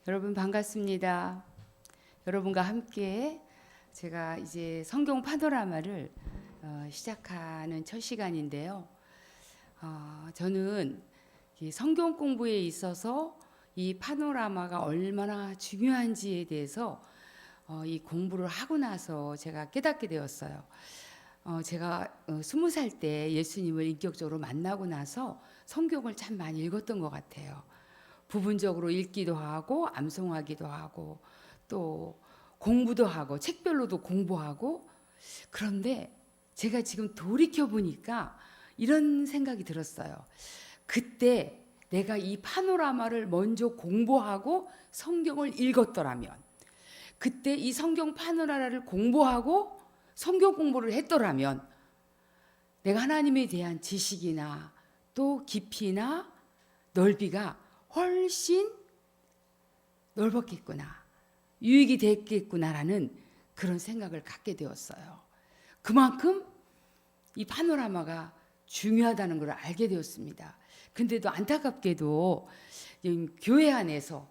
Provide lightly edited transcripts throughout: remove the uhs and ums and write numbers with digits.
여러분 반갑습니다. 여러분과 함께 제가 이제 성경 파노라마를 시작하는 첫 시간인데요. 저는 이 성경 공부에 있어서 이 파노라마가 얼마나 중요한지에 대해서 이 공부를 하고 나서 제가 깨닫게 되었어요. 제가 20살 때 예수님을 인격적으로 만나고 나서 성경을 참 많이 읽었던 것 같아요. 부분적으로 읽기도 하고 암송하기도 하고 또 공부도 하고 책별로도 공부하고. 그런데 제가 지금 돌이켜 보니까 이런 생각이 들었어요. 그때 내가 이 파노라마를 먼저 공부하고 성경을 읽었더라면, 그때 이 성경 파노라마를 공부하고 성경 공부를 했더라면 내가 하나님에 대한 지식이나 또 깊이나 넓이가 훨씬 넓었겠구나, 유익이 됐겠구나라는 그런 생각을 갖게 되었어요. 그만큼 이 파노라마가 중요하다는 걸 알게 되었습니다. 근데도 안타깝게도 교회 안에서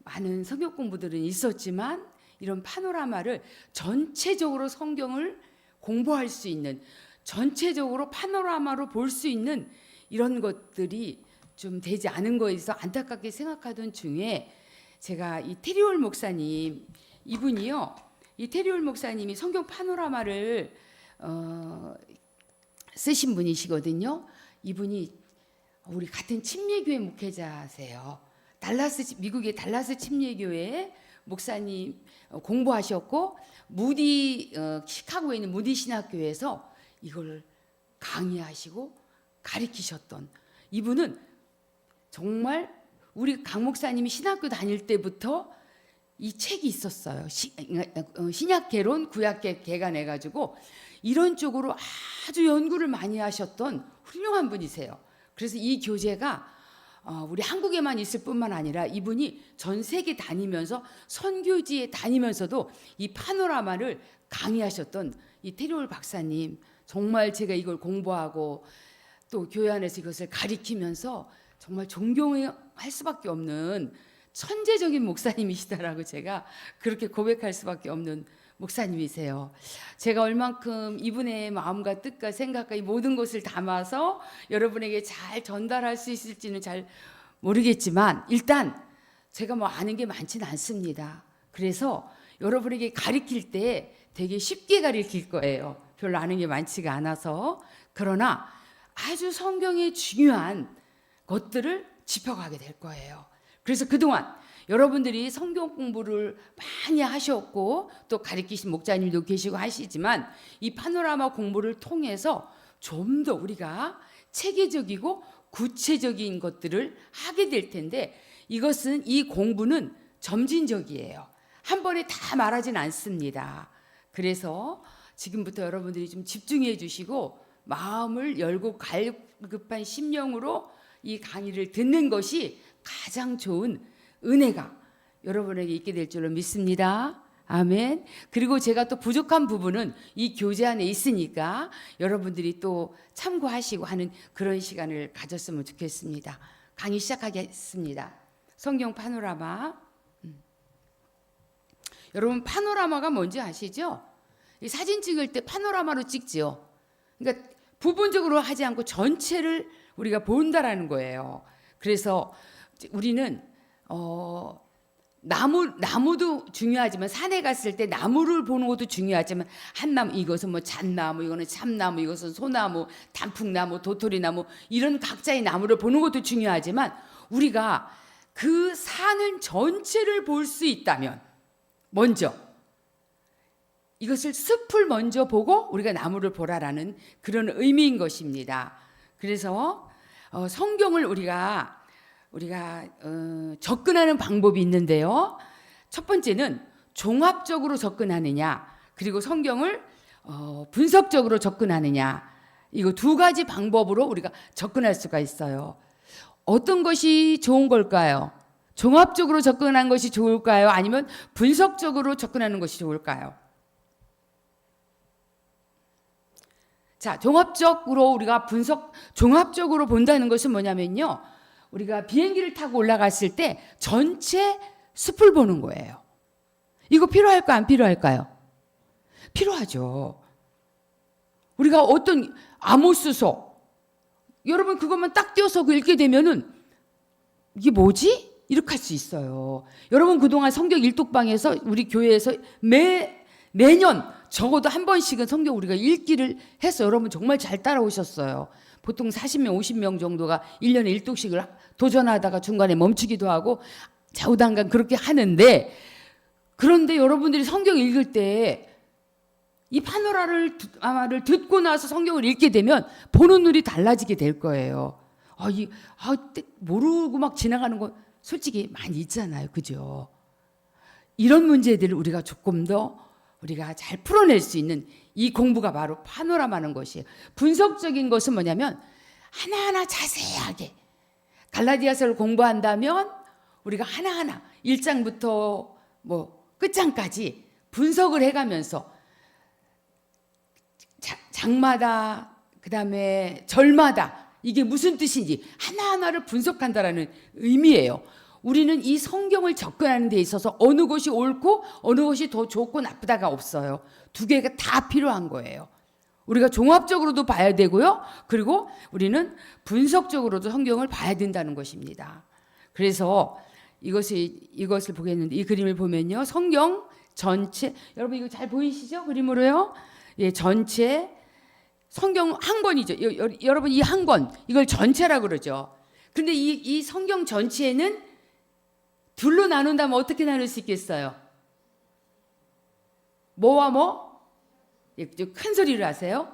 많은 성경 공부들은 있었지만 이런 파노라마를 전체적으로 성경을 공부할 수 있는, 전체적으로 파노라마로 볼 수 있는 이런 것들이 좀 되지 않은 거에서 안타깝게 생각하던 중에 제가 이 테리올 목사님, 이분이요, 이 테리올 목사님이 성경 파노라마를 쓰신 분이시거든요. 이분이 우리 같은 침례교회 목회자세요. 미국의 달라스 침례교회 목사님 공부하셨고, 시카고에 있는 무디 신학교에서 이걸 강의하시고 가르치셨던 이분은 정말 우리 강 목사님이 신학교 다닐 때부터 이 책이 있었어요. 신약개론, 구약개 개간해 가지고 이런 쪽으로 아주 연구를 많이 하셨던 훌륭한 분이세요. 그래서 이 교재가 우리 한국에만 있을 뿐만 아니라 이분이 전 세계 다니면서 선교지에 다니면서도 이 파노라마를 강의하셨던 이 테리올 박사님, 정말 제가 이걸 공부하고 또 교회 안에서 이것을 가리키면서 정말 존경할 수밖에 없는 천재적인 목사님이시다라고 제가 그렇게 고백할 수밖에 없는 목사님이세요. 제가 얼만큼 이분의 마음과 뜻과 생각과 이 모든 것을 담아서 여러분에게 잘 전달할 수 있을지는 잘 모르겠지만 일단 제가 뭐 아는 게 많지는 않습니다. 그래서 여러분에게 가르칠 때 되게 쉽게 가르칠 거예요. 별로 아는 게 많지가 않아서. 그러나 아주 성경에 중요한 것들을 짚어가게 될 거예요. 그래서 그동안 여러분들이 성경 공부를 많이 하셨고 또 가르치신 목자님도 계시고 하시지만 이 파노라마 공부를 통해서 좀 더 우리가 체계적이고 구체적인 것들을 하게 될 텐데, 이 공부는 점진적이에요. 한 번에 다 말하진 않습니다. 그래서 지금부터 여러분들이 좀 집중해 주시고 마음을 열고 갈급한 심령으로 이 강의를 듣는 것이 가장 좋은 은혜가 여러분에게 있게 될 줄로 믿습니다. 아멘. 그리고 제가 또 부족한 부분은 이 교재 안에 있으니까 여러분들이 또 참고하시고 하는 그런 시간을 가졌으면 좋겠습니다. 강의 시작하겠습니다. 성경 파노라마. 여러분 파노라마가 뭔지 아시죠? 이 사진 찍을 때 파노라마로 찍지요. 그러니까 부분적으로 하지 않고 전체를 우리가 본다라는 거예요. 그래서 우리는 나무도 중요하지만 산에 갔을 때 나무를 보는 것도 중요하지만 한 나무, 이것은 뭐 잣나무, 이거는 참나무, 이것은 소나무, 단풍나무, 도토리나무, 이런 각자의 나무를 보는 것도 중요하지만 우리가 그 산을 전체를 볼 수 있다면 먼저 이것을 숲을 먼저 보고 우리가 나무를 보라라는 그런 의미인 것입니다. 그래서 성경을 우리가 접근하는 방법이 있는데요. 첫 번째는 종합적으로 접근하느냐, 그리고 성경을 분석적으로 접근하느냐, 이거 두 가지 방법으로 우리가 접근할 수가 있어요. 어떤 것이 좋은 걸까요? 종합적으로 접근하는 것이 좋을까요? 아니면 분석적으로 접근하는 것이 좋을까요? 자, 종합적으로 본다는 것은 뭐냐면요, 우리가 비행기를 타고 올라갔을 때 전체 숲을 보는 거예요. 이거 필요할까 안 필요할까요? 필요하죠. 우리가 어떤 아모스서 여러분 그것만 딱 띄어서 읽게 되면은 이게 뭐지? 이렇게 할 수 있어요. 여러분 그동안 성경 일독방에서 우리 교회에서 매년 적어도 한 번씩은 성경 우리가 읽기를 해서 여러분 정말 잘 따라오셨어요. 보통 40명, 50명 정도가 1년에 일독씩을 도전하다가 중간에 멈추기도 하고 좌우당간 그렇게 하는데, 그런데 여러분들이 성경 읽을 때 이 파노라를 듣고 나서 성경을 읽게 되면 보는 눈이 달라지게 될 거예요. 모르고 막 지나가는 거 솔직히 많이 있잖아요. 그죠? 이런 문제들을 우리가 조금 더 우리가 잘 풀어낼 수 있는 이 공부가 바로 파노라마는 것이에요. 분석적인 것은 뭐냐면 하나하나 자세하게 갈라디아서를 공부한다면 우리가 하나하나 1장부터 뭐 끝장까지 분석을 해가면서 장마다 그다음에 절마다 이게 무슨 뜻인지 하나하나를 분석한다라는 의미예요. 우리는 이 성경을 접근하는 데 있어서 어느 것이 옳고 어느 것이 더 좋고 나쁘다가 없어요. 두 개가 다 필요한 거예요. 우리가 종합적으로도 봐야 되고요. 그리고 우리는 분석적으로도 성경을 봐야 된다는 것입니다. 그래서 이것을 보겠는데, 이 그림을 보면요. 성경 전체, 여러분 이거 잘 보이시죠? 그림으로요. 예, 전체 성경 한 권이죠. 여러분 이 한 권, 이걸 전체라고 그러죠. 근데 이 성경 전체에는 둘로 나눈다면 어떻게 나눌 수 있겠어요? 뭐와 뭐? 큰 소리를 하세요.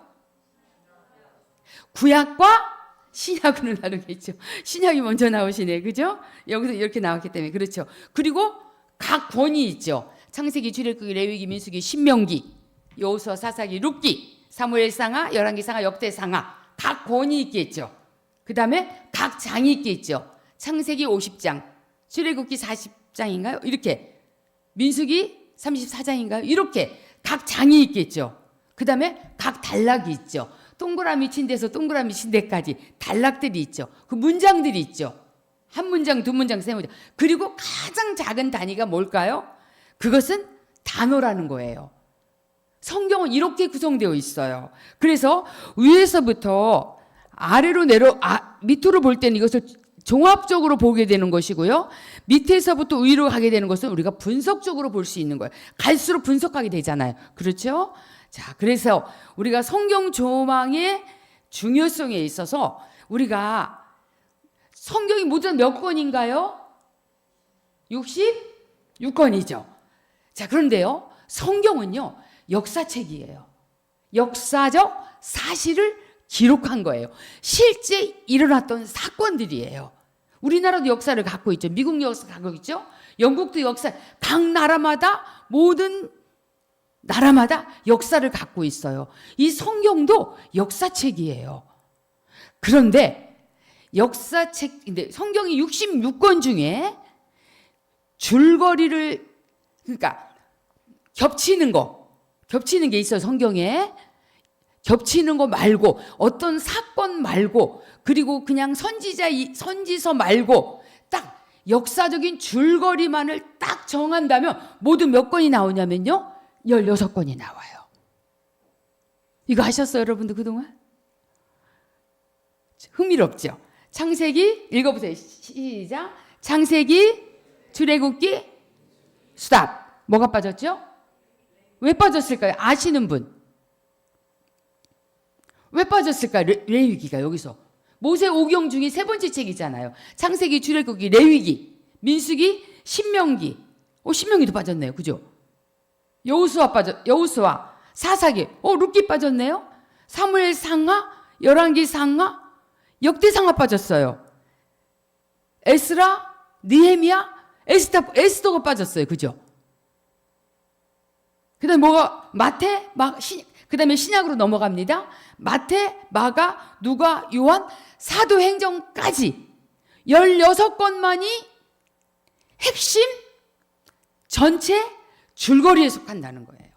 구약과 신약으로 나누겠죠. 신약이 먼저 나오시네. 그죠? 여기서 이렇게 나왔기 때문에. 그렇죠. 그리고 각 권이 있죠. 창세기, 출애굽기, 레위기, 민수기, 신명기, 여호수아, 사사기, 룻기, 사무엘상하, 열왕기상하, 역대상하, 각 권이 있겠죠. 그 다음에 각 장이 있겠죠. 창세기 50장, 출애굽기 40장인가요? 이렇게. 민수기 34장인가요? 이렇게 각 장이 있겠죠. 그 다음에 각 단락이 있죠. 동그라미 친 데서 동그라미 친 데까지 단락들이 있죠. 그 문장들이 있죠. 한 문장, 두 문장, 세 문장. 그리고 가장 작은 단위가 뭘까요? 그것은 단어라는 거예요. 성경은 이렇게 구성되어 있어요. 그래서 위에서부터 아래로 밑으로 볼 때는 이것을 종합적으로 보게 되는 것이고요. 밑에서부터 위로 가게 되는 것은 우리가 분석적으로 볼 수 있는 거예요. 갈수록 분석하게 되잖아요. 그렇죠? 자, 그래서 우리가 성경 조망의 중요성에 있어서 우리가 성경이 모두 몇 권인가요? 66권이죠. 자, 그런데요. 성경은요. 역사책이에요. 역사적 사실을 기록한 거예요. 실제 일어났던 사건들이에요. 우리나라도 역사를 갖고 있죠. 미국 역사 갖고 있죠. 영국도 역사, 각 나라마다 모든 나라마다 역사를 갖고 있어요. 이 성경도 역사책이에요. 그런데 역사책인데 성경이 66권 중에 줄거리를, 그러니까 겹치는 게 있어요. 성경에 겹치는 거 말고, 어떤 사건 말고, 그리고 그냥 선지서 말고 딱 역사적인 줄거리만을 딱 정한다면 모두 몇 권이 나오냐면요. 16권이 나와요. 이거 하셨어요, 여러분들 그동안? 흥미롭죠? 창세기 읽어보세요. 시작. 창세기, 출애굽기, 스탑. 뭐가 빠졌죠? 왜 빠졌을까요? 아시는 분. 왜 빠졌을까요? 레위기가 여기서. 모세 오경 중에 세 번째 책이잖아요. 창세기, 출애굽기, 레위기, 민수기, 신명기. 신명기도 빠졌네요. 그죠? 여호수아, 사사기, 룻기 빠졌네요. 사무엘 상하, 열왕기 상하, 역대 상하 빠졌어요. 에스라, 느헤미야, 에스더가 빠졌어요. 그죠? 그다음에 뭐가 마태, 그다음에 신약으로 넘어갑니다. 마태, 마가, 누가, 요한, 사도행전까지 16권만이 핵심 전체 줄거리에 속한다는 거예요.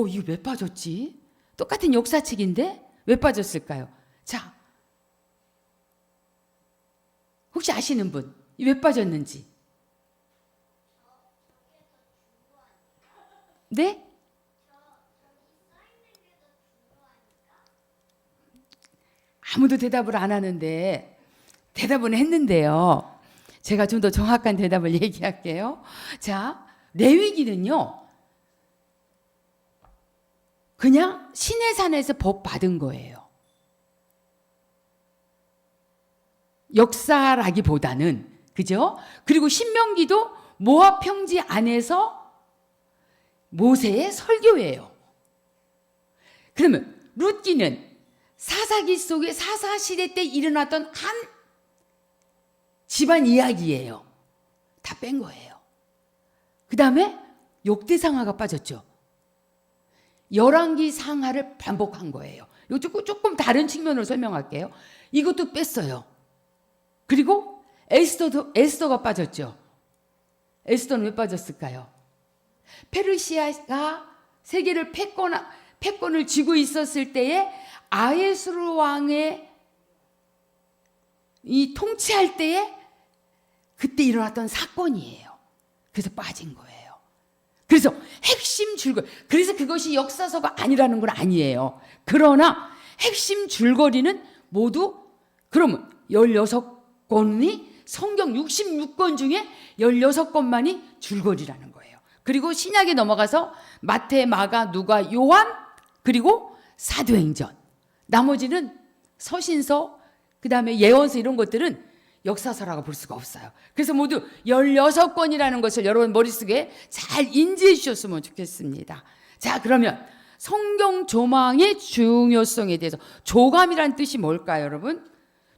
이거 왜 빠졌지? 똑같은 역사책인데 왜 빠졌을까요? 자, 혹시 아시는 분, 왜 빠졌는지? 네? 아무도 대답을 안 하는데 대답은 했는데요. 제가 좀 더 정확한 대답을 얘기할게요. 자, 레위기는요, 그냥 시내산에서 법 받은 거예요. 역사라기보다는, 그죠? 그리고 신명기도 모압 평지 안에서 모세의 설교예요. 그러면 룻기는 사사기 속에 사사시대 때 일어났던 한 집안 이야기예요. 다 뺀 거예요. 그 다음에 역대상하가 빠졌죠. 열왕기 상하를 반복한 거예요. 이거 조금 다른 측면으로 설명할게요. 이것도 뺐어요. 그리고 에스더가 빠졌죠. 에스더는 왜 빠졌을까요? 페르시아가 세계를 패권을 쥐고 있었을 때에 아하수에로 왕의 이 통치할 때에 그때 일어났던 사건이에요. 그래서 빠진 거예요. 그래서 핵심 줄거리, 그래서 그것이 역사서가 아니라는 건 아니에요. 그러나 핵심 줄거리는 모두 그러면 16권이 성경 66권 중에 16권만이 줄거리라는 거예요. 그리고 신약에 넘어가서 마태, 마가, 누가, 요한, 그리고 사도행전, 나머지는 서신서, 그 다음에 예언서, 이런 것들은 역사서라고 볼 수가 없어요. 그래서 모두 16권이라는 것을 여러분 머릿속에 잘 인지해 주셨으면 좋겠습니다. 자, 그러면 성경 조망의 중요성에 대해서, 조감이란 뜻이 뭘까요, 여러분?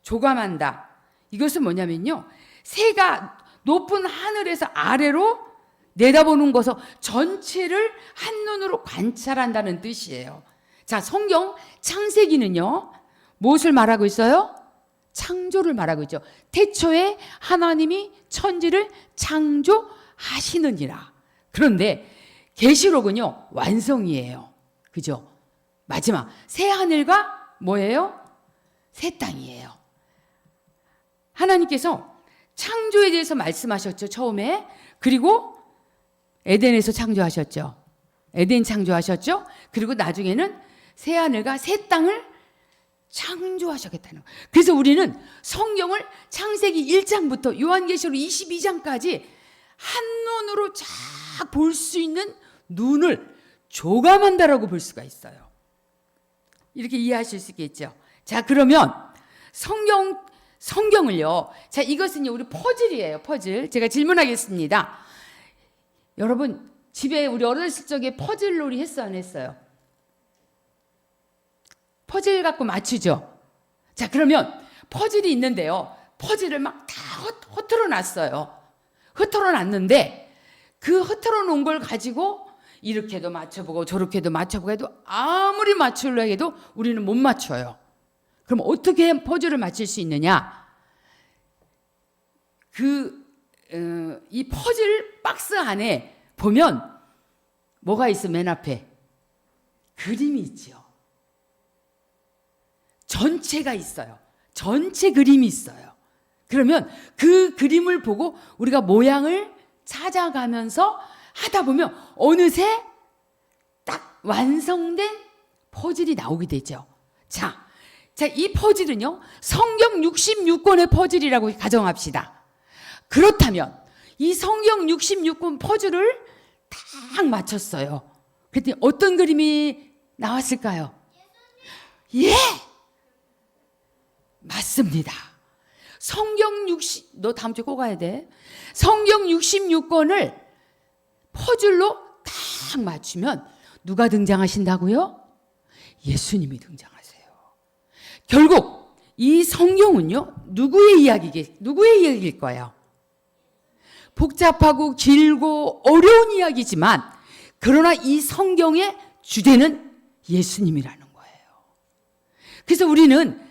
조감한다. 이것은 뭐냐면요, 새가 높은 하늘에서 아래로 내다보는 것을 전체를 한눈으로 관찰한다는 뜻이에요. 자, 성경 창세기는요, 무엇을 말하고 있어요? 창조를 말하고 있죠. 태초에 하나님이 천지를 창조하시느니라. 그런데 계시록은요, 완성이에요. 그죠? 마지막 새 하늘과 뭐예요? 새 땅이에요. 하나님께서 창조에 대해서 말씀하셨죠, 처음에. 그리고 에덴에서 창조하셨죠. 에덴 창조하셨죠. 그리고 나중에는 새 하늘과 새 땅을 창조하셨겠다는 거예요. 그래서 우리는 성경을 창세기 1장부터 요한계시록 22장까지 한눈으로 쫙 볼 수 있는 눈을 조감한다라고 볼 수가 있어요. 이렇게 이해하실 수 있겠죠. 자, 그러면 성경을요, 자, 이것은요, 우리 퍼즐이에요. 퍼즐. 제가 질문하겠습니다. 여러분 집에 우리 어렸을 적에 퍼즐놀이 했어, 안 했어요? 퍼즐 갖고 맞추죠. 자, 그러면 퍼즐이 있는데요, 퍼즐을 막 다 흩어러 놨어요. 흩어러 놨는데 그 흩어러 놓은 걸 가지고 이렇게도 맞춰보고 저렇게도 맞춰보고 해도 아무리 맞추려 해도 우리는 못 맞춰요. 그럼 어떻게 퍼즐을 맞출 수 있느냐? 이 퍼즐 박스 안에 보면 뭐가 있어? 맨 앞에 그림이 있죠. 전체가 있어요. 전체 그림이 있어요. 그러면 그 그림을 보고 우리가 모양을 찾아가면서 하다 보면 어느새 딱 완성된 퍼즐이 나오게 되죠. 자, 이 퍼즐은요, 성경 66권의 퍼즐이라고 가정합시다. 그렇다면 이 성경 66권 퍼즐을 딱 맞췄어요. 그랬더니 어떤 그림이 나왔을까요? 예! 맞습니다. 너 다음 주에 꼭 가야 돼. 성경 66권을 퍼즐로 딱 맞추면 누가 등장하신다고요? 예수님이 등장하세요. 결국 이 성경은요, 누구의 이야기일 거예요? 복잡하고 길고 어려운 이야기지만, 그러나 이 성경의 주제는 예수님이라는 거예요. 그래서 우리는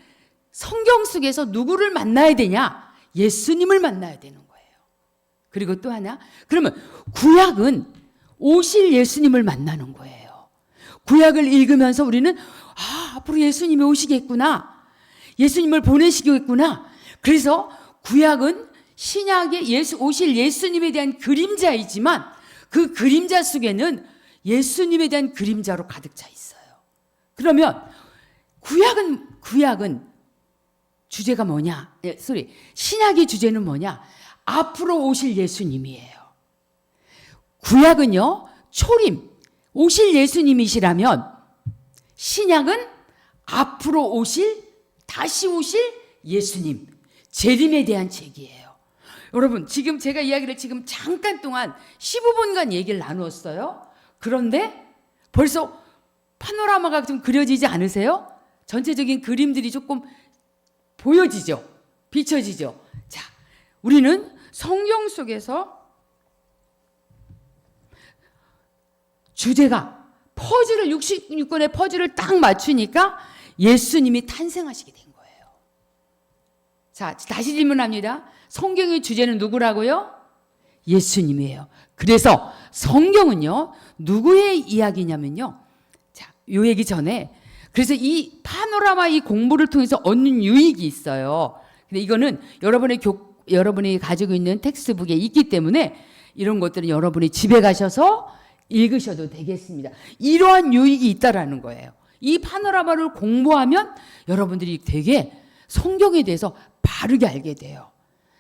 성경 속에서 누구를 만나야 되냐? 예수님을 만나야 되는 거예요. 그리고 또 하나, 그러면 구약은 오실 예수님을 만나는 거예요. 구약을 읽으면서 우리는 앞으로 예수님이 오시겠구나, 예수님을 보내시겠구나. 그래서 구약은 신약의 오실 예수님에 대한 그림자이지만 그 그림자 속에는 예수님에 대한 그림자로 가득 차 있어요. 그러면 구약은 주제가 뭐냐? 신약의 주제는 뭐냐? 앞으로 오실 예수님이에요. 구약은요, 초림, 오실 예수님이시라면 신약은 앞으로 다시 오실 예수님, 재림에 대한 책이에요. 여러분, 지금 제가 이야기를 지금 잠깐 동안 15분간 얘기를 나누었어요. 그런데 벌써 파노라마가 좀 그려지지 않으세요? 전체적인 그림들이 조금 보여지죠? 비춰지죠? 자, 우리는 성경 속에서 주제가 퍼즐을 66권의 퍼즐을 딱 맞추니까 예수님이 탄생하시게 된 거예요. 자, 다시 질문합니다. 성경의 주제는 누구라고요? 예수님이에요. 그래서 성경은요, 누구의 이야기냐면요. 자, 요 얘기 전에 그래서 이 파노라마 이 공부를 통해서 얻는 유익이 있어요. 근데 이거는 여러분이 가지고 있는 텍스트북에 있기 때문에 이런 것들은 여러분이 집에 가셔서 읽으셔도 되겠습니다. 이러한 유익이 있다라는 거예요. 이 파노라마를 공부하면 여러분들이 되게 성경에 대해서 바르게 알게 돼요.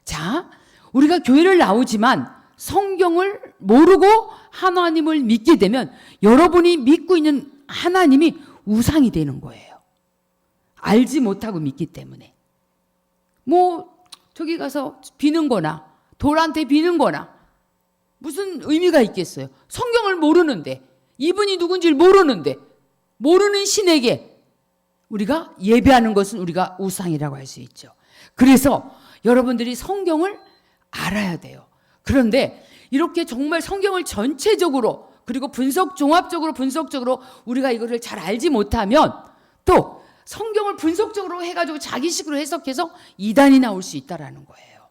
자, 우리가 교회를 나오지만 성경을 모르고 하나님을 믿게 되면 여러분이 믿고 있는 하나님이 우상이 되는 거예요. 알지 못하고 믿기 때문에. 저기 가서 비는 거나 돌한테 비는 거나 무슨 의미가 있겠어요? 성경을 모르는데, 이분이 누군지를 모르는데, 모르는 신에게 우리가 예배하는 것은 우리가 우상이라고 할 수 있죠. 그래서 여러분들이 성경을 알아야 돼요. 그런데 이렇게 정말 성경을 전체적으로 그리고 종합적으로 분석적으로 우리가 이거를 잘 알지 못하면 또 성경을 분석적으로 해가지고 자기식으로 해석해서 이단이 나올 수 있다라는 거예요.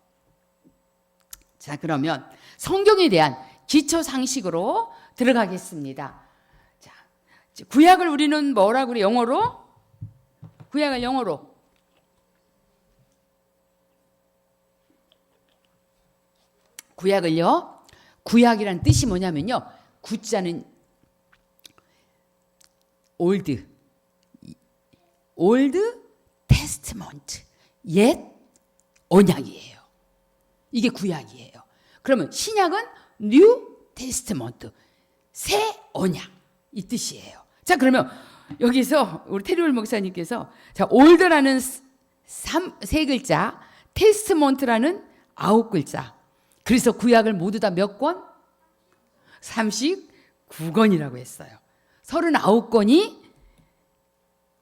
자, 그러면 성경에 대한 기초 상식으로 들어가겠습니다. 자, 구약을 우리는 뭐라고 그래? 영어로? 구약을 영어로. 구약을요. 구약이란 뜻이 뭐냐면요. 구자는 올드 테스트먼트, 옛 언약이에요. 이게 구약이에요. 그러면 신약은 뉴 테스트먼트, 새 언약 이 뜻이에요. 자, 그러면 여기서 우리 테리올 목사님께서 자, 올드라는 세 글자, 테스트먼트라는 9글자. 그래서 구약을 모두 다 몇 권? 39권이라고 했어요. 39권이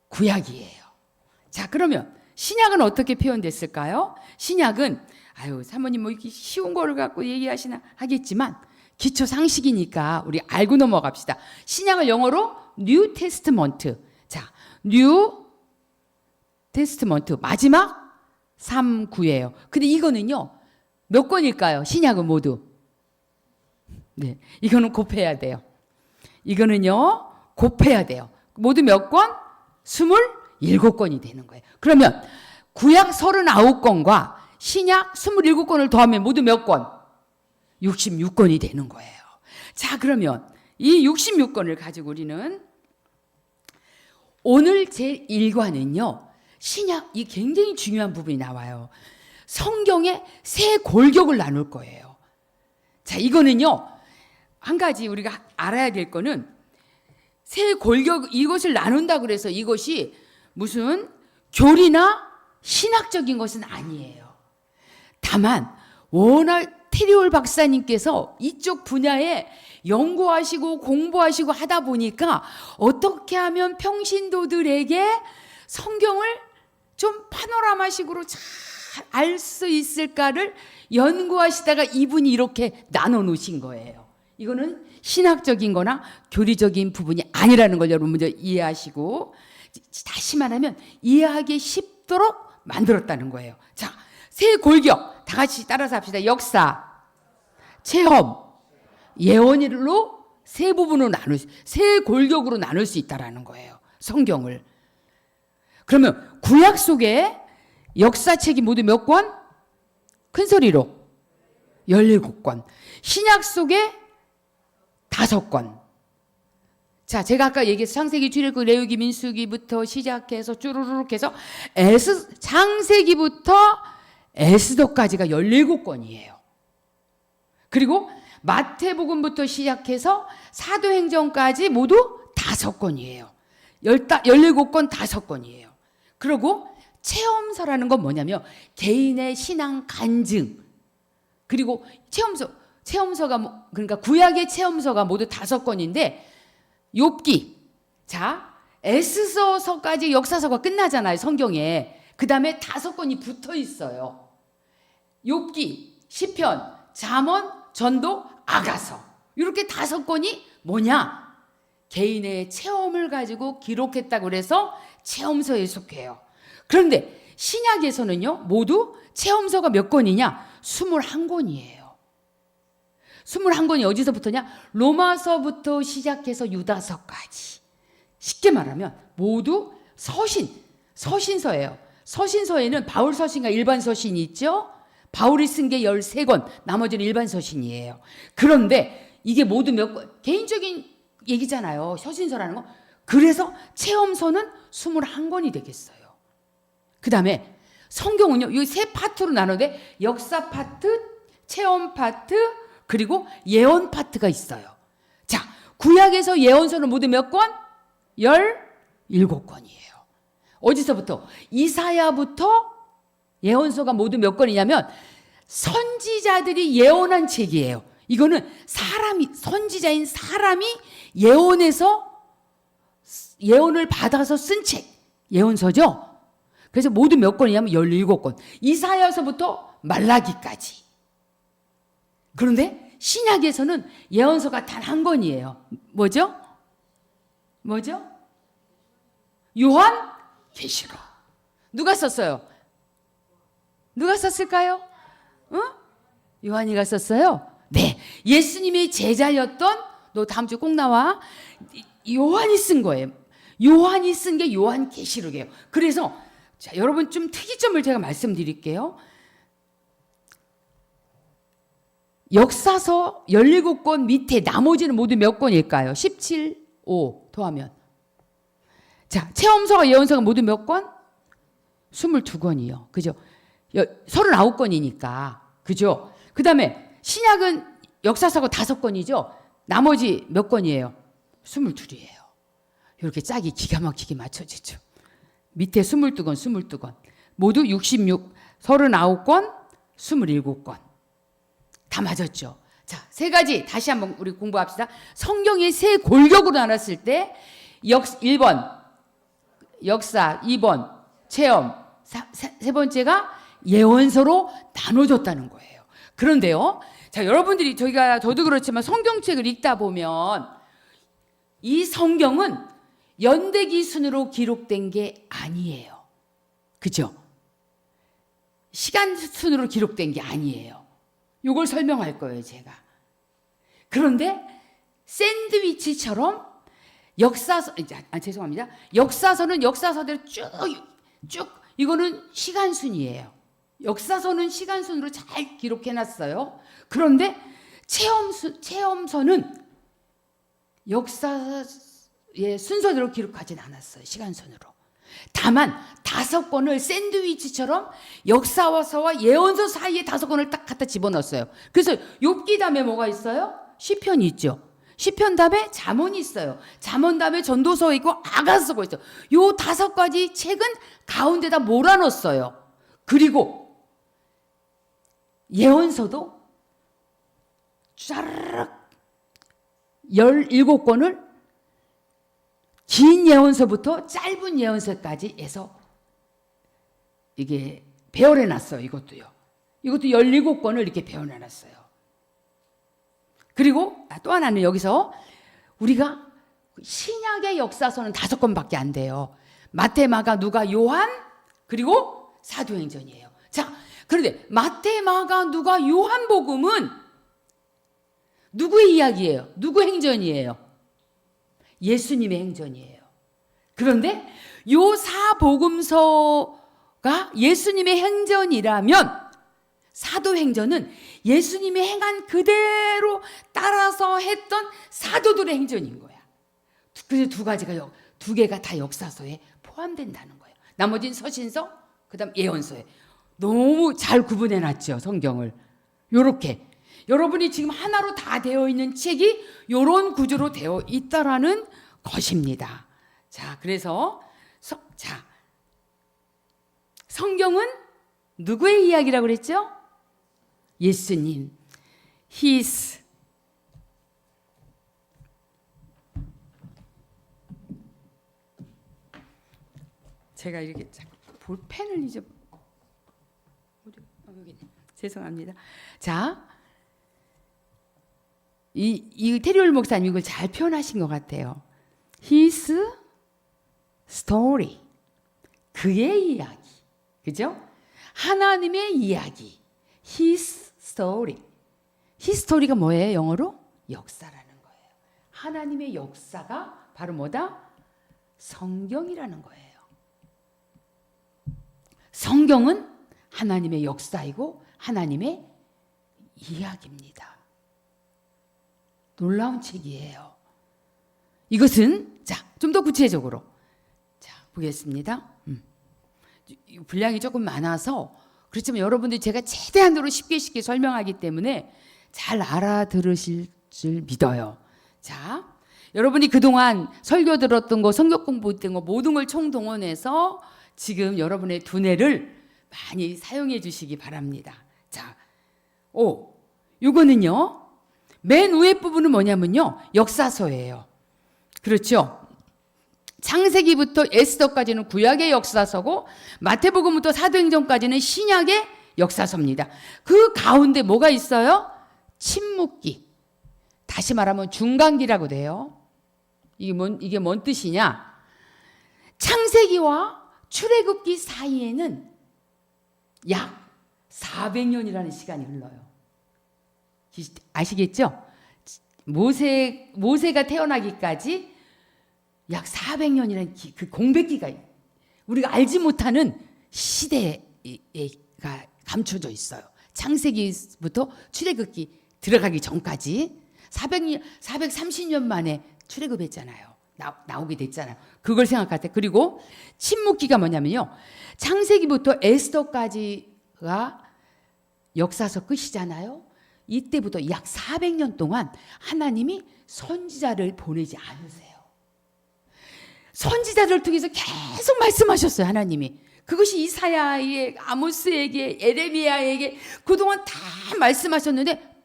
구약이에요. 자, 그러면 신약은 어떻게 표현됐을까요? 신약은 사모님 이렇게 쉬운 거를 갖고 얘기하시나 하겠지만 기초 상식이니까 우리 알고 넘어갑시다. 신약을 영어로 뉴 테스트먼트. 자, 뉴 테스트먼트 마지막 39예요. 근데 이거는요. 몇 권일까요? 신약은 모두. 네. 이거는 곱해야 돼요. 이거는요. 곱해야 돼요. 모두 몇 권? 27권이 되는 거예요. 그러면 구약 39권과 신약 27권을 더하면 모두 몇 권? 66권이 되는 거예요. 자, 그러면 이 66권을 가지고 우리는 오늘 제1과는요. 신약이 굉장히 중요한 부분이 나와요. 성경의 세 골격을 나눌 거예요. 자, 이거는요. 한 가지 우리가 알아야 될 거는 세 골격 이것을 나눈다 그래서 이것이 무슨 교리나 신학적인 것은 아니에요. 다만 워낙 테리올 박사님께서 이쪽 분야에 연구하시고 공부하시고 하다 보니까 어떻게 하면 평신도들에게 성경을 좀 파노라마식으로 잘 알 수 있을까를 연구하시다가 이분이 이렇게 나눠 놓으신 거예요. 이거는 신학적인 거나 교리적인 부분이 아니라는 걸 여러분 먼저 이해하시고 다시 말하면 이해하기 쉽도록 만들었다는 거예요. 자, 세 골격 다 같이 따라서 합시다. 역사, 체험, 예언으로 세 부분으로 세 골격으로 나눌 수 있다라는 거예요. 성경을. 그러면 구약 속에 역사책이 모두 몇 권? 큰 소리로 17권. 신약 속에 5권. 자, 제가 아까 얘기했어. 창세기, 출애굽, 레위기, 민수기부터 시작해서 쭈루루룩 해서 창세기부터 에스더까지가 17권이에요. 그리고 마태복음부터 시작해서 사도행전까지 모두 5권이에요. 17권 5권이에요. 그리고 체험서라는 건 뭐냐면 개인의 신앙 간증. 그리고 체험서가 그러니까 구약의 체험서가 모두 5권인데 욥기. 자, 에스더서까지 역사서가 끝나잖아요, 성경에. 그다음에 5권이 붙어 있어요. 욥기, 시편, 잠언, 전도, 아가서. 이렇게 5권이 뭐냐? 개인의 체험을 가지고 기록했다고 그래서 체험서에 속해요. 그런데 신약에서는요, 모두 체험서가 몇 권이냐? 21권이에요. 21권이 어디서부터냐? 로마서부터 시작해서 유다서까지. 쉽게 말하면 모두 서신서예요. 서신서에는 바울 서신과 일반 서신이 있죠. 바울이 쓴 게 13권, 나머지는 일반 서신이에요. 그런데 이게 모두 몇 권, 개인적인 얘기잖아요. 서신서라는 거. 그래서 체험서는 21권이 되겠어요. 그 다음에 성경은요, 이 3파트로 나누는데 역사 파트, 체험 파트, 그리고 예언 파트가 있어요. 자, 구약에서 예언서는 모두 몇 권? 17권이에요. 어디서부터? 이사야부터 예언서가 모두 몇 권이냐면 선지자들이 예언한 책이에요. 이거는 선지자인 사람이 예언을 받아서 쓴 책, 예언서죠. 그래서 모두 몇 권이냐면 17권. 이사야서부터 말라기까지. 그런데 신약에서는 예언서가 단 1권이에요. 뭐죠? 요한계시록. 누가 썼어요? 누가 썼을까요? 요한이가 썼어요? 네. 예수님의 제자였던, 너 다음 주 꼭 나와. 요한이 쓴 거예요. 요한이 쓴 게 요한계시록이에요. 그래서 자, 여러분 좀 특이점을 제가 말씀드릴게요. 역사서 17권 밑에 나머지는 모두 몇 권일까요? 17, 5 더하면. 자, 체험서와 예언서가 모두 몇 권? 22권이요. 그죠? 39권이니까. 그죠? 그 다음에 신약은 역사서가 5권이죠? 나머지 몇 권이에요? 22이에요. 이렇게 짝이 기가 막히게 맞춰지죠. 밑에 22권. 모두 66, 39권, 27권. 다 맞았죠. 자, 3가지 다시 한번 우리 공부합시다. 성경이 3 골격으로 나눴을 때 1번 역사, 2번 체험, 세 번째가 예언서로 나눠졌다는 거예요. 그런데요, 자, 여러분들이 저도 그렇지만 성경책을 읽다 보면 이 성경은 연대기 순으로 기록된 게 아니에요. 그죠? 시간 순으로 기록된 게 아니에요. 이걸 설명할 거예요, 제가. 그런데 샌드위치처럼 죄송합니다. 역사서는 역사서대로 쭉 이거는 시간순이에요. 역사서는 시간순으로 잘 기록해놨어요. 그런데 체험서는 역사의 순서대로 기록하진 않았어요. 시간순으로. 다만 5권을 샌드위치처럼 역사서와 예언서 사이에 5권을 딱 갖다 집어넣었어요. 그래서 욥기 다음에 뭐가 있어요? 시편이 있죠. 시편 다음에 잠언이 있어요. 잠언 다음에 전도서 있고 아가서가 있어요. 요 5가지 책은 가운데다 몰아넣었어요. 그리고 예언서도 쫙 17권을 긴 예언서부터 짧은 예언서까지 해서 이게 배열해놨어요. 이것도 17권을 이렇게 배열해놨어요. 그리고 또 하나는 여기서 우리가 신약의 역사서는 5권밖에 안 돼요. 마태, 마가, 누가, 요한, 그리고 사도행전이에요. 자, 그런데 마태, 마가, 누가, 요한복음은 누구의 이야기예요? 누구의 행전이에요? 예수님의 행전이에요. 그런데 요 4복음서가 예수님의 행전이라면 사도행전은 예수님의 행한 그대로 따라서 했던 사도들의 행전인 거야. 그래서 두 개가 다 역사서에 포함된다는 거예요. 나머지는 서신서, 그다음 예언서에. 너무 잘 구분해 놨죠, 성경을. 요렇게. 여러분이 지금 하나로 다 되어 있는 책이 요런 구조로 되어 있다라는 것입니다. 자, 그래서 성경은 누구의 이야기라고 그랬죠? 예수님. His 제가 이렇게 볼펜을 여기 죄송합니다. 자, 이 테리올 목사님 이걸 잘 표현하신 것 같아요. His story. 그의 이야기. 그죠? 하나님의 이야기. His story. His story가 뭐예요? 영어로? 역사라는 거예요. 하나님의 역사가 바로 뭐다? 성경이라는 거예요. 성경은 하나님의 역사이고 하나님의 이야기입니다. 놀라운 책이에요. 이것은 좀 더 구체적으로 보겠습니다. 분량이 조금 많아서 그렇지만 여러분들이 제가 최대한으로 쉽게 설명하기 때문에 잘 알아들으실 줄 믿어요. 자, 여러분이 그동안 설교 들었던 거, 성경 공부했던 거 모든 걸 총동원해서 지금 여러분의 두뇌를 많이 사용해 주시기 바랍니다. 자, 요거는요. 맨 위에 부분은 뭐냐면요. 역사서예요. 그렇죠? 창세기부터 에스더까지는 구약의 역사서고 마태복음부터 사도행전까지는 신약의 역사서입니다. 그 가운데 뭐가 있어요? 침묵기. 다시 말하면 중간기라고 돼요. 이게 뭔 뜻이냐? 창세기와 출애굽기 사이에는 약 400년이라는 시간이 흘러요. 아시겠죠? 모세가 태어나기까지 약 400년이라는 그 공백기가 우리가 알지 못하는 시대가 감춰져 있어요. 창세기부터 출애굽기 들어가기 전까지 430년 만에 출애굽했잖아요. 나오게 됐잖아요. 그걸 생각할 때. 그리고 침묵기가 뭐냐면요. 창세기부터 에스더까지가 역사서 끝이잖아요. 이때부터 약 400년 동안 하나님이 선지자를 보내지 않으세요. 선지자를 통해서 계속 말씀하셨어요. 하나님이. 그것이 이사야에게, 아모스에게, 에레미야에게 그동안 다 말씀하셨는데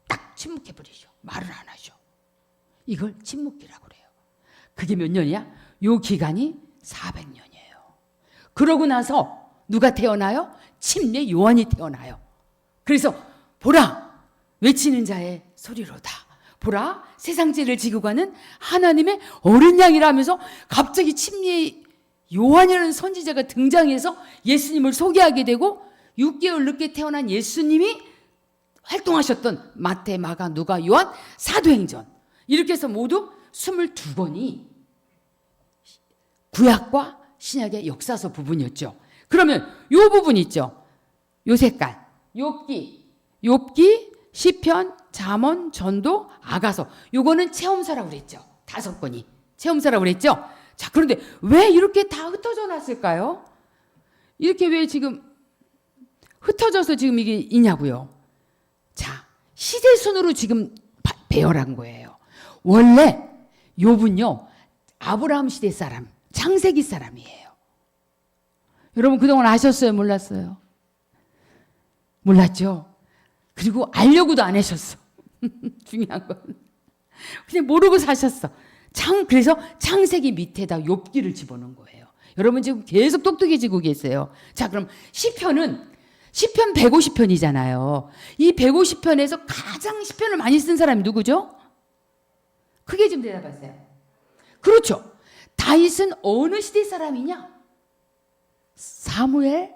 딱 침묵해버리죠. 말을 안 하죠. 이걸 침묵기라고 그래요. 그게 몇 년이야? 요 기간이 400년이에요. 그러고 나서 누가 태어나요? 침례 요한이 태어나요. 그래서 보라! 외치는 자의 소리로다. 보라! 세상 죄를 지고 가는 하나님의 어린 양이라 하면서 갑자기 침례 요한이라는 선지자가 등장해서 예수님을 소개하게 되고 6개월 늦게 태어난 예수님이 활동하셨던 마태, 마가, 누가, 요한, 사도행전 이렇게 해서 모두 22권이 구약과 신약의 역사서 부분이었죠. 그러면 요 부분 있죠. 요 색깔. 욥기, 시편, 잠언, 전도, 아가서. 요거는 체험서라고 그랬죠. 5권이. 체험서라고 그랬죠. 자, 그런데 왜 이렇게 다 흩어져 놨을까요? 이렇게 왜 지금 흩어져서 지금 이게 있냐고요. 자, 시대순으로 지금 배열한 거예요. 원래 욥은요. 아브라함 시대 사람, 창세기 사람이에요. 여러분 그동안 아셨어요? 몰랐어요? 몰랐죠? 그리고 알려고도 안 하셨어. 중요한 건. 그냥 모르고 사셨어. 그래서 창세기 밑에다 욥기를 집어넣은 거예요. 여러분 지금 계속 똑똑해지고 계세요. 자, 그럼 시편 150편이잖아요. 이 150편에서 가장 시편을 많이 쓴 사람이 누구죠? 크게 좀 대답하세요. 그렇죠. 다윗은 어느 시대 사람이냐? 사무엘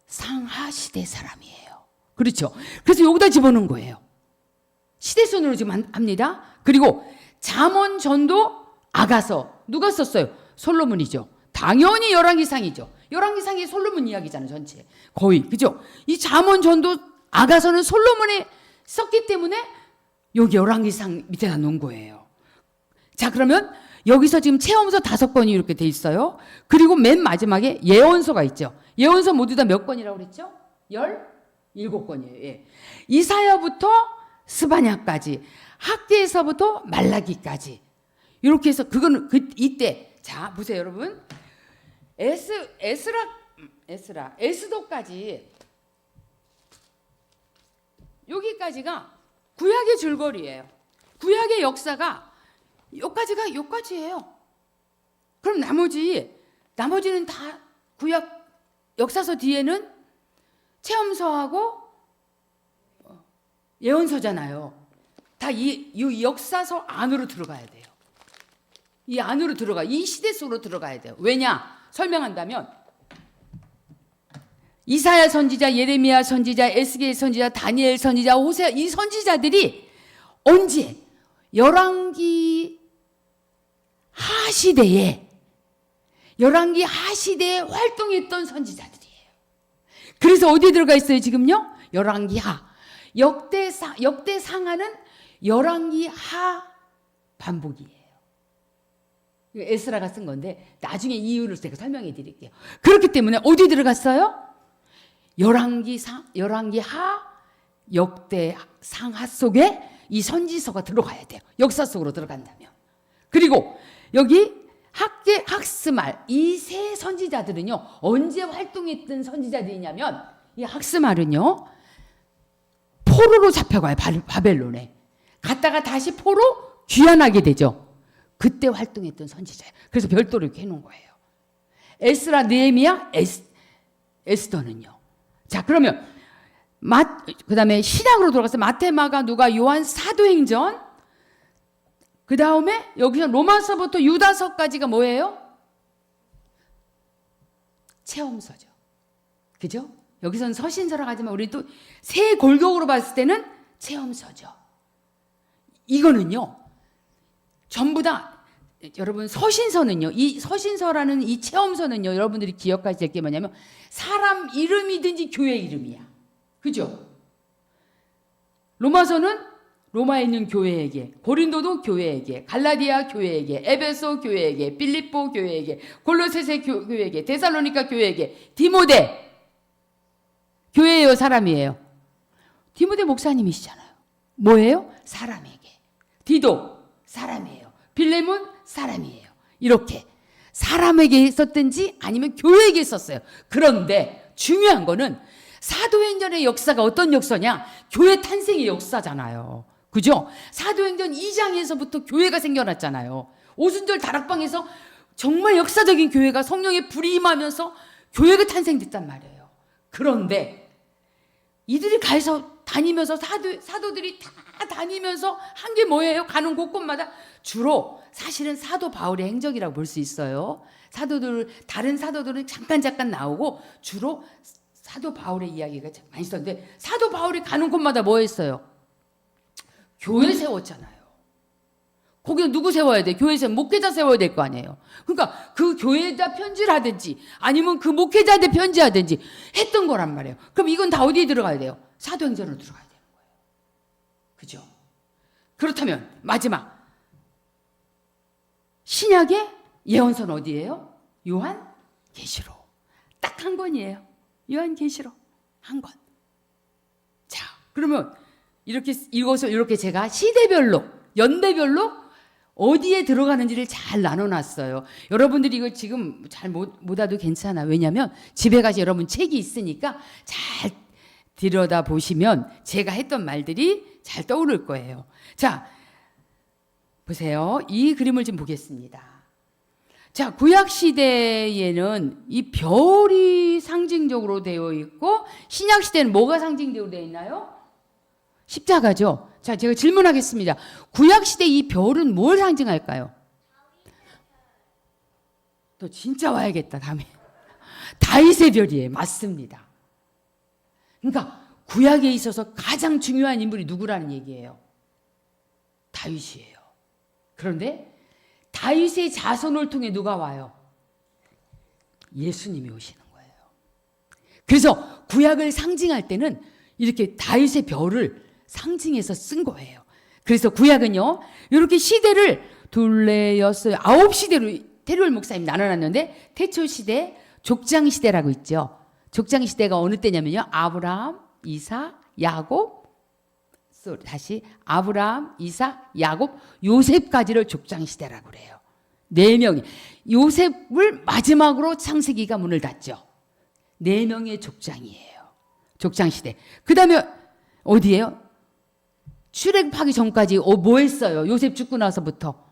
상하 시대 사람이에요. 그렇죠. 그래서 여기다 집어넣은 거예요. 시대순으로 지금 합니다. 그리고 잠언, 전도, 아가서 누가 썼어요? 솔로몬이죠. 당연히 열왕기상이죠. 열왕기상이 솔로몬 이야기잖아요. 전체 거의. 그죠? 이 잠언, 전도, 아가서는 솔로몬이 썼기 때문에 여기 열왕기상 밑에다 놓은 거예요. 자, 그러면 여기서 지금 체험서 5권이 이렇게 돼 있어요. 그리고 맨 마지막에 예언서가 있죠. 예언서 모두 다 몇 권이라고 그랬죠? 17권이에요. 예. 이사야부터 스바냐까지, 학개에서부터 말라기까지. 이렇게 해서 그거는 이때, 자 보세요 여러분. 에스더까지, 여기까지가 구약의 줄거리예요. 구약의 역사가 여기까지예요. 그럼 나머지는 다 구약 역사서 뒤에는 체험서하고 예언서잖아요. 다 이 역사서 안으로 들어가야 돼요. 이 안으로 이 시대 속으로 들어가야 돼요. 왜냐? 설명한다면 이사야 선지자, 예레미야 선지자, 에스겔 선지자, 다니엘 선지자, 호세아, 이 선지자들이 언제? 열왕기 하시대에 활동했던 선지자들이에요. 그래서 어디에 들어가 있어요 지금요? 열왕기 하. 역대상하는 열왕기 하 반복이에요. 에스라가 쓴 건데 나중에 이유를 제가 설명해 드릴게요. 그렇기 때문에 어디 들어갔어요? 열왕기 하 역대상하 속에 이 선지서가 들어가야 돼요. 역사 속으로 들어간다면. 그리고 여기 학스말, 이 세 선지자들은요 언제 활동했던 선지자들이냐면, 이 학스말은요 포로로 잡혀가요. 바벨론에 갔다가 다시 포로 귀환하게 되죠. 그때 활동했던 선지자예요. 그래서 별도로 이렇게 해놓은 거예요. 에스라, 느헤미야, 에스더는요. 자, 그러면 그 다음에 신약으로 돌아가서 마태, 마가, 누가, 요한, 사도행전, 그 다음에 여기서 로마서부터 유다서까지가 뭐예요? 체험서죠. 그죠? 여기서는 서신서라고 하지만 우리 또 세 골격으로 봤을 때는 체험서죠. 이거는요 전부 다 여러분, 서신서는요, 이 서신서라는 이 체험서는요, 여러분들이 기억하셔야 될 게 뭐냐면 사람 이름이든지 교회 이름이야. 그죠? 로마서는 로마에 있는 교회에게, 고린도도 교회에게, 갈라디아 교회에게, 에베소 교회에게, 빌립보 교회에게, 골로새세 교회에게, 데살로니가 교회에게, 디모데 교회예요, 사람이에요? 디모데 목사님이시잖아요. 뭐예요? 사람에게. 디도 사람이에요. 빌레몬 사람이에요. 이렇게 사람에게 썼든지 아니면 교회에게 썼어요. 그런데 중요한 거는 사도행전의 역사가 어떤 역사냐? 교회 탄생의 역사잖아요. 그죠? 사도행전 2장에서부터 교회가 생겨났잖아요. 오순절 다락방에서 정말 역사적인 교회가 성령의 불이 임하면서 교회가 탄생됐단 말이에요. 그런데 이들이 가서 다니면서 사도들이 다 다니면서 한 게 뭐예요? 가는 곳곳마다 주로 사실은 사도 바울의 행적이라고 볼 수 있어요. 다른 사도들은 잠깐 나오고 주로 사도 바울의 이야기가 많이 있었는데, 사도 바울이 가는 곳마다 뭐 했어요? 교회 세웠잖아요. 거기는 누구 세워야 돼? 교회 목회자 세워야 될 거 아니에요. 그러니까 그 교회에다 편지를 하든지 아니면 그 목회자한테 편지하든지 했던 거란 말이에요. 그럼 이건 다 어디에 들어가야 돼요? 사도행전으로 들어가야 되는 거예요. 그죠? 그렇다면 마지막 신약의 예언서는 어디예요? 요한계시록. 딱 한 권이에요. 요한계시록 한 권. 자, 그러면 이것을 이렇게 제가 시대별로, 연대별로 어디에 들어가는지를 잘 나눠놨어요. 여러분들이 이거 지금 잘 못 와도 괜찮아. 왜냐하면 집에 가서 여러분 책이 있으니까 잘 들여다보시면 제가 했던 말들이 잘 떠오를 거예요. 자, 보세요. 이 그림을 좀 보겠습니다. 자, 구약시대에는 이 별이 상징적으로 되어 있고, 신약시대는 뭐가 상징적으로 되어 있나요? 십자가죠. 자, 제가 질문하겠습니다. 구약시대 이 별은 뭘 상징할까요? 또 진짜 와야겠다, 다음에. 다윗의 별이에요. 맞습니다. 그러니까 구약에 있어서 가장 중요한 인물이 누구라는 얘기예요? 다윗이에요. 그런데 다윗의 자손을 통해 누가 와요? 예수님이 오시는 거예요. 그래서 구약을 상징할 때는 이렇게 다윗의 별을 상징해서 쓴 거예요. 그래서 구약은요, 이렇게 시대를 둘레, 여섯, 9시대로 테르올 목사님 나눠놨는데, 태초시대, 족장시대라고 있죠. 족장시대가 어느 때냐면요, 아브라함, 이삭, 야곱, 다시 아브라함, 이삭, 야곱, 요셉까지를 족장시대라고 그래요. 4명이. 요셉을 마지막으로 창세기가 문을 닫죠. 4명의 족장이에요. 족장시대. 그 다음에 어디예요? 출애굽하기 전까지 뭐 했어요? 요셉 죽고 나서부터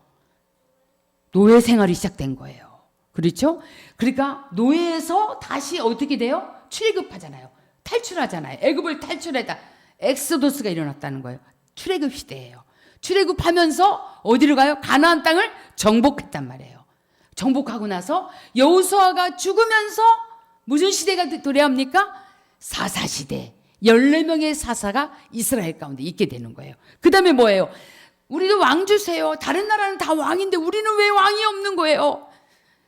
노예 생활이 시작된 거예요. 그렇죠? 그러니까 노예에서 다시 어떻게 돼요? 출애굽하잖아요. 탈출하잖아요. 애굽을 탈출했다. 엑소도스가 일어났다는 거예요. 출애굽 시대예요. 출애굽하면서 어디로 가요? 가나안 땅을 정복했단 말이에요. 정복하고 나서 여호수아가 죽으면서 무슨 시대가 도래합니까? 사사시대. 14명의 사사가 이스라엘 가운데 있게 되는 거예요. 그 다음에 뭐예요? 우리도 왕 주세요. 다른 나라는 다 왕인데 우리는 왜 왕이 없는 거예요?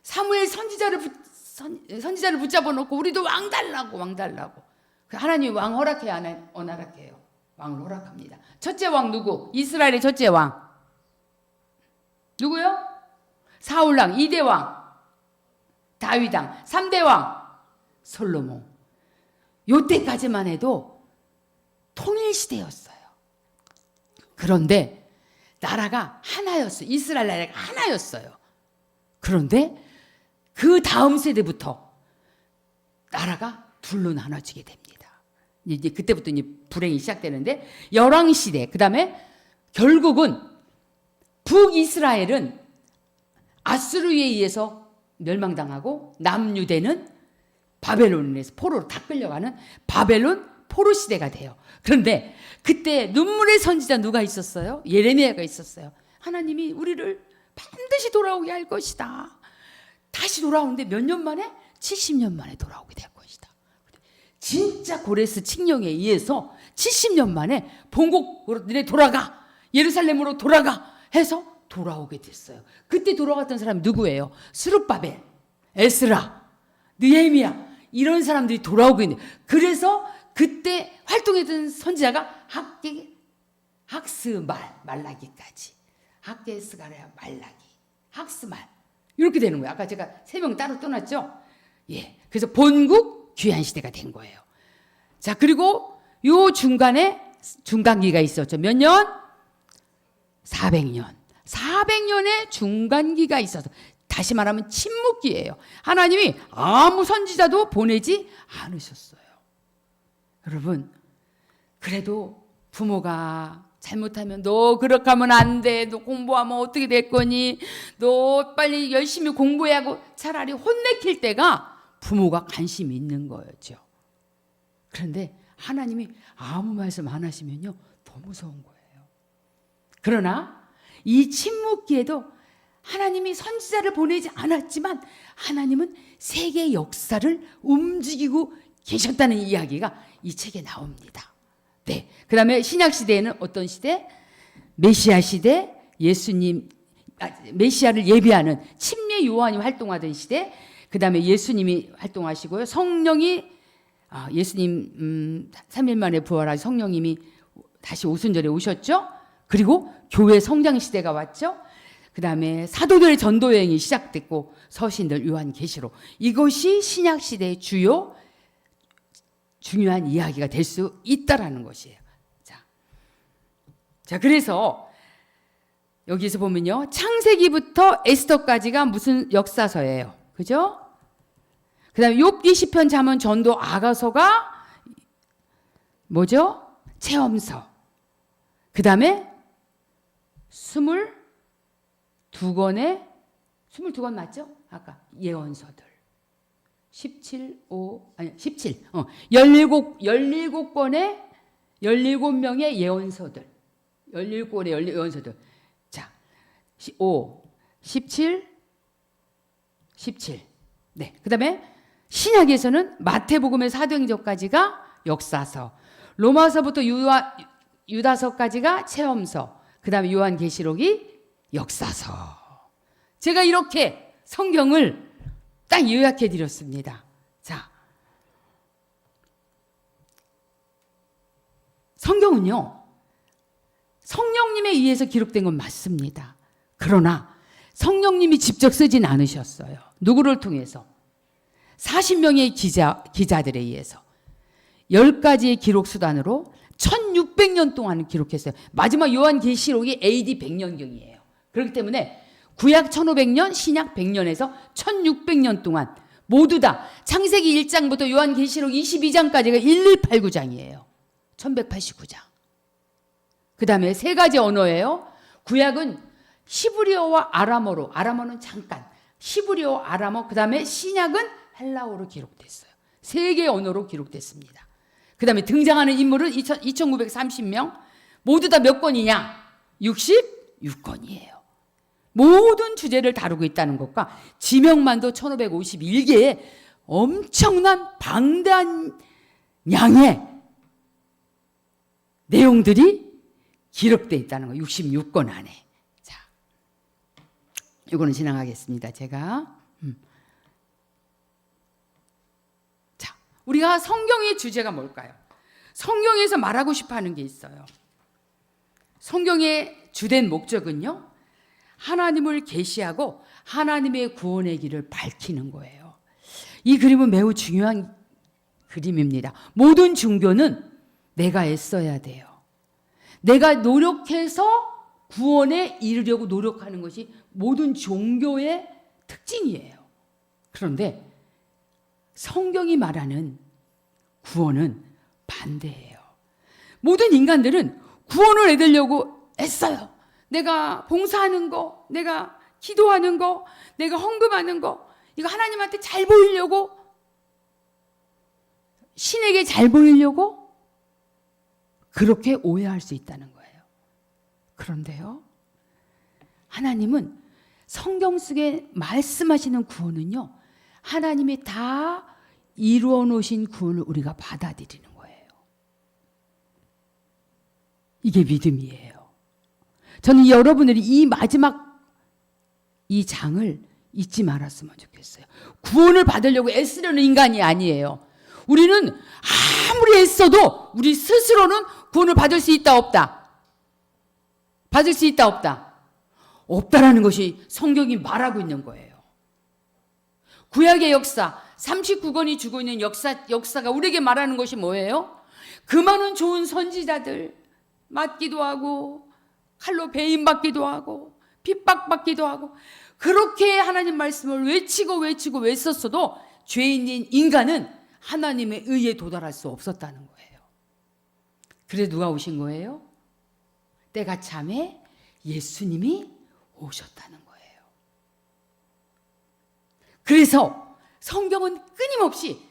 사무엘 선지자를 붙잡아 놓고 우리도 왕 달라고, 왕 달라고. 하나님 왕 허락해야 안 허락해요? 왕을 허락합니다. 첫째 왕 누구? 이스라엘의 첫째 왕 누구요? 사울왕. 2대 왕 다윗왕. 3대 왕 솔로몬. 요때까지만 해도 통일시대였어요. 그런데 나라가 하나였어요. 이스라엘 나라가 하나였어요. 그런데 그 다음 세대부터 나라가 둘로 나눠지게 됩니다. 이제 그때부터 이제 불행이 시작되는데, 열왕시대. 그 다음에 결국은 북이스라엘은 아수르에 의해서 멸망당하고, 남유대는 바벨론에 의해서 포로로 다 끌려가는 바벨론 포로 시대가 돼요. 그런데 그때 눈물의 선지자 누가 있었어요? 예레미야가 있었어요. 하나님이 우리를 반드시 돌아오게 할 것이다. 다시 돌아오는데 몇 년 만에? 70년 만에 돌아오게 될 것이다. 진짜 고레스 칙령에 의해서 70년 만에 본국으로 너네 돌아가, 예루살렘으로 돌아가 해서 돌아오게 됐어요. 그때 돌아갔던 사람이 누구예요? 스룹바벨, 에스라, 느헤미야, 이런 사람들이 돌아오게 있는. 그래서 그때 활동했던 선지자가 학스말, 말라기까지. 학게스가랴, 말라기, 학스말, 이렇게 되는 거예요. 아까 제가 3명 따로 떠났죠? 예. 그래서 본국 귀한 시대가 된 거예요. 자, 그리고 요 중간에 중간기가 있었죠. 몇 년? 400년. 400년의 중간기가 있어서, 다시 말하면 침묵기예요. 하나님이 아무 선지자도 보내지 않으셨어요. 여러분, 그래도 부모가 잘못하면 너 그렇게 하면 안 돼. 너 공부하면 어떻게 될 거니? 너 빨리 열심히 공부해야 하고 차라리 혼내킬 때가 부모가 관심이 있는 거였죠. 그런데 하나님이 아무 말씀 안 하시면요, 더 무서운 거예요. 그러나 이 침묵기에도 하나님이 선지자를 보내지 않았지만 하나님은 세계 역사를 움직이고 계셨다는 이야기가 이 책에 나옵니다. 네. 그 다음에 신약시대에는 어떤 시대? 메시아 시대, 메시아를 예비하는 침례 요한이 활동하던 시대, 그 다음에 예수님이 활동하시고요. 성령이, 예수님 3일 만에 부활하신 성령님이 다시 오순절에 오셨죠. 그리고 교회 성장 시대가 왔죠. 그 다음에 사도들의 전도 여행이 시작됐고, 서신들, 요한계시록. 이것이 신약시대의 중요한 이야기가 될 수 있다라는 것이에요. 자, 그래서 여기서 보면요, 창세기부터 에스더까지가 무슨 역사서예요. 그죠? 그 다음에 욥기, 시편, 잠언, 전도, 아가서가 뭐죠? 체험서. 그 다음에 22권의 22권 맞죠? 아까 예언서들. 17권의 17명의 예언서들. 17권의 예언서들. 자, 17. 네. 그 다음에 신약에서는 마태복음의 사도행전까지가 역사서, 로마서부터 유다서까지가 체험서, 그 다음에 요한계시록이 역사서. 제가 이렇게 성경을 딱 요약해 드렸습니다. 자, 성경은요, 성령님의 의해서 기록된 건 맞습니다. 그러나 성령님이 직접 쓰진 않으셨어요. 누구를 통해서? 40명의 기자들에 의해서 10가지의 기록 수단으로 1600년 동안 기록했어요. 마지막 요한계시록이 AD 100년경이에요. 그렇기 때문에 구약 1500년, 신약 100년에서 1600년 동안 모두 다 창세기 1장부터 요한계시록 22장까지가 1189장이에요. 1189장. 그 다음에 3가지 언어예요. 구약은 히브리어와 아람어로, 아람어는 잠깐, 히브리어, 아람어, 그 다음에 신약은 헬라어로 기록됐어요. 3개의 언어로 기록됐습니다. 그 다음에 등장하는 인물은 2930명, 모두 다 몇 권이냐? 66권이에요. 모든 주제를 다루고 있다는 것과 지명만도 1551개의 엄청난 방대한 양의 내용들이 기록되어 있다는 거, 66권 안에. 자, 이거는 지나가겠습니다. 제가. 자, 우리가 성경의 주제가 뭘까요? 성경에서 말하고 싶어 하는 게 있어요. 성경의 주된 목적은요, 하나님을 계시하고 하나님의 구원의 길을 밝히는 거예요. 이 그림은 매우 중요한 그림입니다. 모든 종교는 내가 애써야 돼요. 내가 노력해서 구원에 이르려고 노력하는 것이 모든 종교의 특징이에요. 그런데 성경이 말하는 구원은 반대예요. 모든 인간들은 구원을 얻으려고 애써요. 내가 봉사하는 거, 내가 기도하는 거, 내가 헌금하는 거, 이거 하나님한테 잘 보이려고, 신에게 잘 보이려고 그렇게 오해할 수 있다는 거예요. 그런데요, 하나님은 성경 속에 말씀하시는 구원은요, 하나님이 다 이루어 놓으신 구원을 우리가 받아들이는 거예요. 이게 믿음이에요. 저는 여러분들이 이 마지막 이 장을 잊지 말았으면 좋겠어요. 구원을 받으려고 애쓰려는 인간이 아니에요. 우리는 아무리 애써도 우리 스스로는 구원을 받을 수 있다 없다? 받을 수 있다 없다? 없다라는 것이 성경이 말하고 있는 거예요. 구약의 역사 39권이 주고 있는 역사가 우리에게 말하는 것이 뭐예요? 그 많은 좋은 선지자들 맞기도 하고 칼로 배임받기도 하고 핍박받기도 하고 그렇게 하나님 말씀을 외치고 외쳤어도 죄인인 인간은 하나님의 의에 도달할 수 없었다는 거예요. 그래서 누가 오신 거예요? 때가 참에 예수님이 오셨다는 거예요. 그래서 성경은 끊임없이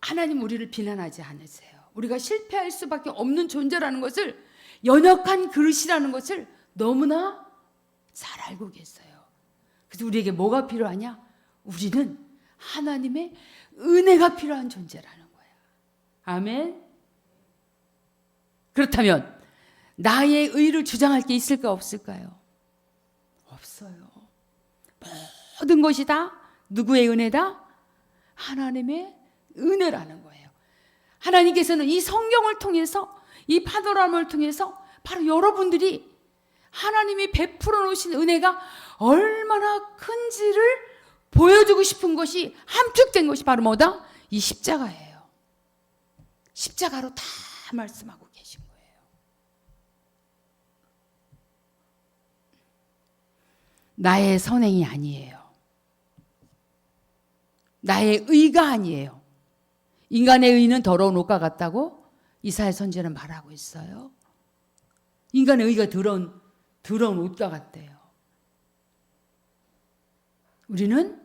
하나님 우리를 비난하지 않으세요. 우리가 실패할 수밖에 없는 존재라는 것을, 연약한 그릇이라는 것을 너무나 잘 알고 계세요. 그래서 우리에게 뭐가 필요하냐? 우리는 하나님의 은혜가 필요한 존재라는 거야. 아멘. 그렇다면 나의 의를 주장할 게 있을까 없을까요? 없어요. 모든 것이 다 누구의 은혜다? 하나님의 은혜라는 거예요. 하나님께서는 이 성경을 통해서, 이 파노라마를 통해서 바로 여러분들이 하나님이 베풀어 놓으신 은혜가 얼마나 큰지를 보여주고 싶은 것이, 함축된 것이 바로 뭐다? 이 십자가예요. 십자가로 다 말씀하고 계신 거예요. 나의 선행이 아니에요. 나의 의가 아니에요. 인간의 의는 더러운 옷과 같다고 이사야 선지자는 말하고 있어요. 인간의 의가 더러운 옷과 같대요. 우리는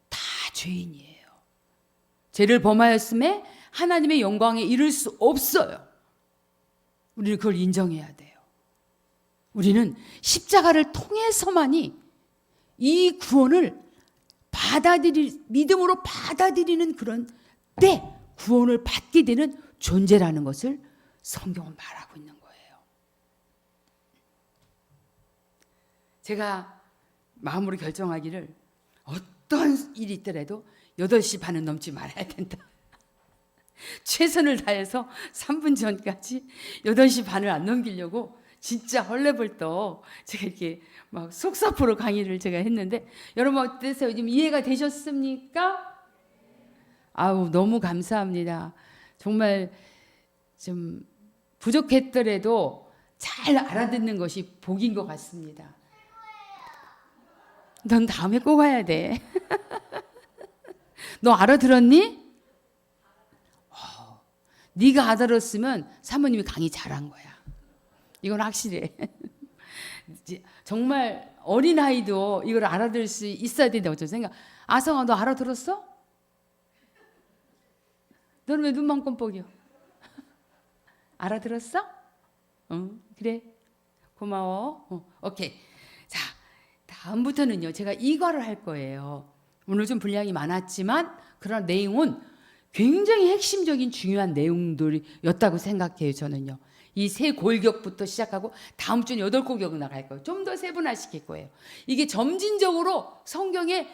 다 죄인이에요. 죄를 범하였음에 하나님의 영광에 이를 수 없어요. 우리는 그걸 인정해야 돼요. 우리는 십자가를 통해서만이 이 구원을 믿음으로 받아들이는 그런 때 구원을 받게 되는 존재라는 것을 성경은 말하고 있는 거예요. 제가 마음으로 결정하기를, 어떤 일이 있더라도 8시 반은 넘지 말아야 된다. 최선을 다해서 3분 전까지 8시 반을 안 넘기려고 진짜 헐레벌떡 제가 이렇게 막 속사포로 강의를 제가 했는데 여러분 어떠세요? 지금 이해가 되셨습니까? 아우 너무 감사합니다. 정말 좀 부족했더라도 잘 알아듣는 것이 복인 것 같습니다. 넌 다음에 꼭 와야 돼. 너 알아들었니? 네가 알아들었으면 사모님이 강의 잘한 거야. 이건 확실해. 정말 어린아이도 이걸 알아들을 수 있어야 된다고 저는 생각. 아성아 너 알아들었어? 너는 왜 눈만 껌뻑여? 알아들었어? 응, 그래. 고마워. 오케이. 자, 다음부터는요. 제가 이거를 할 거예요. 오늘 좀 분량이 많았지만 그런 내용은 굉장히 핵심적인 중요한 내용들이었다고 생각해요. 저는요. 이 세 골격부터 시작하고 다음 주는 8골격 나갈 거예요. 좀 더 세분화시킬 거예요. 이게 점진적으로 성경에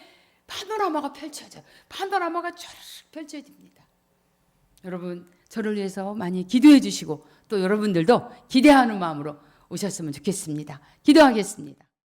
파노라마가 펼쳐져요. 파노라마가 쫙 펼쳐집니다. 여러분 저를 위해서 많이 기도해 주시고 또 여러분들도 기대하는 마음으로 오셨으면 좋겠습니다. 기도하겠습니다.